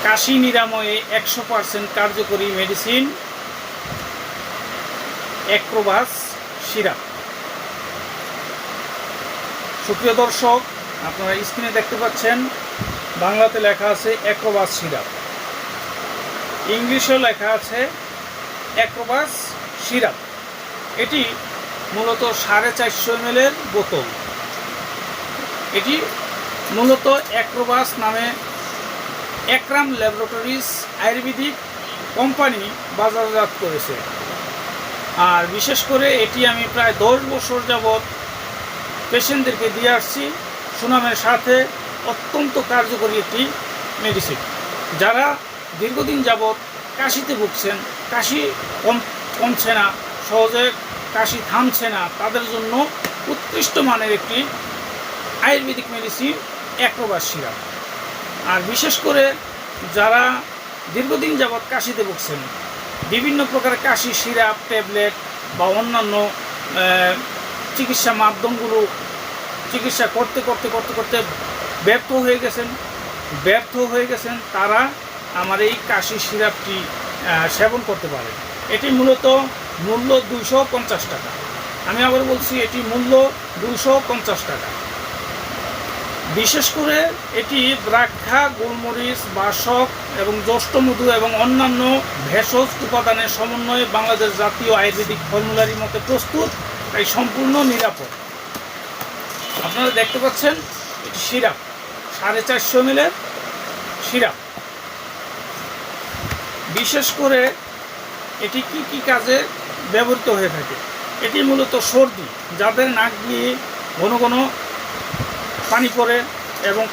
কাশি নিরাময়ে 100% কার্যকরী medicine অ্যাক্রোবাস syrup. সুপ্রিয় দর্শক, আপনারা স্ক্রিনে দেখতে পাচ্ছেন বাংলাতে লেখা আছে অ্যাক্রোবাস সিরাপ, ইংলিশেও লেখা আছে অ্যাক্রোবাস সিরাপ। এটি মূলত 450 ml বোতল। এটি মূলত অ্যাক্রোবাস নামে একরাম ল্যাবরেটরিজ আয়ুর্বেদিক কোম্পানি বাজারজাত করেছে। আর বিশেষ করে এটি আমি প্রায় 10 বছর যাবৎ পেশেন্টদেরকে দিয়ে আসছি সুনামের সাথে। অত্যন্ত কার্যকরী একটি মেডিসিন। যারা দীর্ঘদিন যাবৎ কাশিতে ভুগছেন, কাশি কমছে না, সহজে কাশি থামছে না, তাদের জন্য উৎকৃষ্ট মানের একটি আয়ুর্বেদিক মেডিসিন অ্যাক্রোবাস সিরাপ। আর বিশেষ করে যারা দীর্ঘদিন যাবৎ কাশিতে ভুগছেন, বিভিন্ন প্রকার কাশি সিরাপ, ট্যাবলেট বা অন্যান্য চিকিৎসা মাধ্যমগুলো চিকিৎসা করতে করতে করতে করতে ব্যর্থ হয়ে গেছেন, তারা আমার এই কাশি সিরাপটি সেবন করতে পারে। এটি মূলত মূল্য 250 টাকা। আমি আবার বলছি, এটি মূল্য 250 টাকা। বিশেষ করে এটি ব্রাক্ষা, গোলমরিচ, বাসক এবং জ্যৈষ্ঠমধু এবং অন্যান্য ভেষজ উপাদানের সমন্বয়ে বাংলাদেশ জাতীয় আয়ুর্বেদিক ফর্মুলারি মতে প্রস্তুত, তাই সম্পূর্ণ নিরাপদ। আপনারা দেখতে পাচ্ছেন এটি সিরাপ, 450 ml সিরাপ। বিশেষ করে এটি কি কাজে ব্যবহৃত হয়ে থাকে? এটি মূলত সর্দি, যাদের নাক দিয়ে ঘন ঘন পানি পড়ে এবং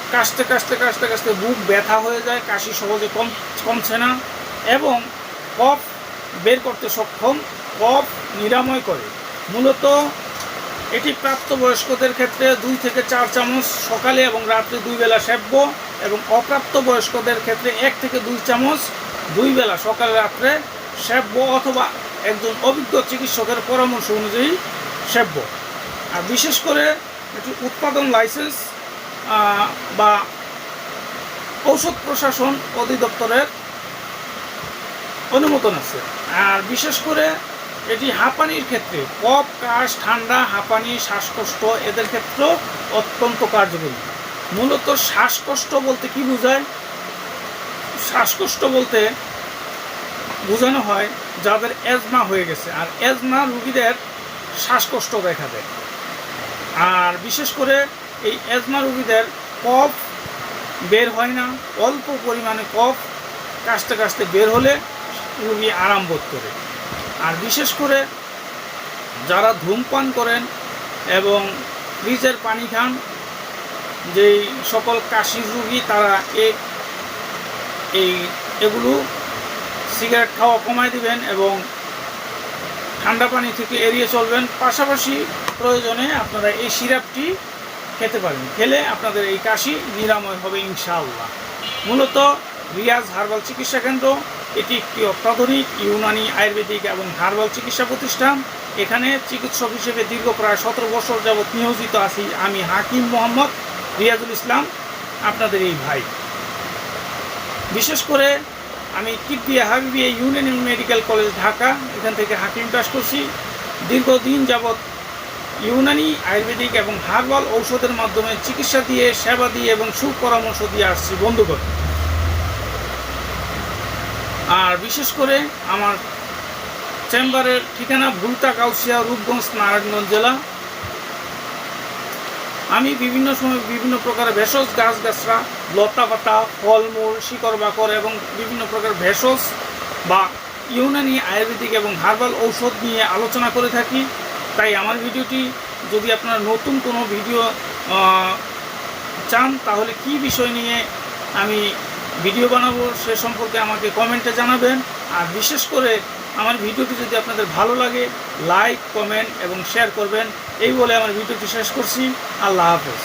কাশতে কাশতে বুক ব্যথা হয়ে যায়, কাশি সহজে কমছে না এবং কফ বের করতে সক্ষম, কফ নিরাময় করে। মূলত এটি প্রাপ্তবয়স্কদের ক্ষেত্রে 2 থেকে 4 চামচ সকালে এবং রাত্রে 2 বেলা সেব্য, এবং অপ্রাপ্তবয়স্কদের ক্ষেত্রে 1 থেকে 2 চামচ 2 বেলা সকালে রাত্রে সেব্য, অথবা একজন অভিজ্ঞ চিকিৎসকের পরামর্শ অনুযায়ী সেব্য। আর বিশেষ করে এটি উৎপাদন লাইসেন্স বা ঔষধ প্রশাসন অধিদপ্তরের অনুমোদন আছে। আর বিশেষ করে এটি হাঁপানির ক্ষেত্রে, কফ, কাশ, ঠান্ডা, হাঁপানি, শ্বাসকষ্ট এদের ক্ষেত্রেও অত্যন্ত কার্যকরী। মূলত শ্বাসকষ্ট বলতে কি বোঝায়? শ্বাসকষ্ট বলতে বোঝানো হয় যাদের অ্যাজমা হয়ে গেছে, আর অ্যাজমা রোগীদের শ্বাসকষ্ট দেখা দেয়। আর বিশেষ করে এই অ্যাজমা রোগীদের কফ বের হয় না, অল্প পরিমাণে কফ কাশতে বের হলে রোগী আরাম বোধ করে। আর বিশেষ করে যারা ধূমপান করেন এবং ফ্রিজের পানি খান, যেই সকল কাশির রোগী, তারা এগুলো সিগারেট খাওয়া কমায় দিবেন এবং ঠান্ডা পানি থেকে এড়িয়ে চলবেন। পাশাপাশি প্রয়োজনে আপনারা এই সিরাপটি খেতে পারেন, খেলে আপনাদের এই কাশি নিরাময় হবে ইনশাআল্লাহ। মূলত রিয়াজ হার্বাল চিকিৎসা কেন্দ্র, এটি একটি অত্যাধুনিক ইউনানি আয়ুর্বেদিক এবং হার্বাল চিকিৎসা প্রতিষ্ঠান। এখানে চিকিৎসক হিসেবে দীর্ঘ প্রায় 17 বছর যাবৎ নিয়োজিত আছি আমি, হাকিম মোহাম্মদ রিয়াজুল ইসলাম, আপনাদের এই ভাই। বিশেষ করে আমি কিডবিয়া হাবিবিয়া ইউনিয়ন মেডিকেল কলেজ ঢাকা, এখান থেকে হাকিম পাস করছি। দীর্ঘদিন যাবৎ ইউনানি আয়ুর্বেদিক এবং হার্বাল ঔষধের মাধ্যমে চিকিৎসা দিয়ে, সেবা দিয়ে এবং সুপরামর্শ দিয়ে আসছি বন্ধুগণ। আর বিশেষ করে আমার চেম্বারের ঠিকানা ভুলতা, কাউসিয়া, রূপগঞ্জ, নারায়ণগঞ্জ জেলা। আমি বিভিন্ন সময় বিভিন্ন প্রকার ভেষজ গাছগাছরা, লতা পাতা, ফলমূল, শিকড় বাকড় এবং বিভিন্ন প্রকার ভেষজ বা ইউনানি আয়ুর্বেদিক এবং হার্বাল ঔষধ নিয়ে আলোচনা করে থাকি। তাই আমার ভিডিওটি যদি আপনারা নতুন কোনো ভিডিও চান, তাহলে কি বিষয় নিয়ে আমি ভিডিও বানাবো সে সম্পর্কে আমাকে কমেন্টে জানাবেন। আর বিশেষ করে আমার ভিডিওটি যদি আপনাদের ভালো লাগে, লাইক, কমেন্ট এবং শেয়ার করবেন। এই বলে আমার ভিডিওটি শেষ করছি। আল্লাহ হাফেজ।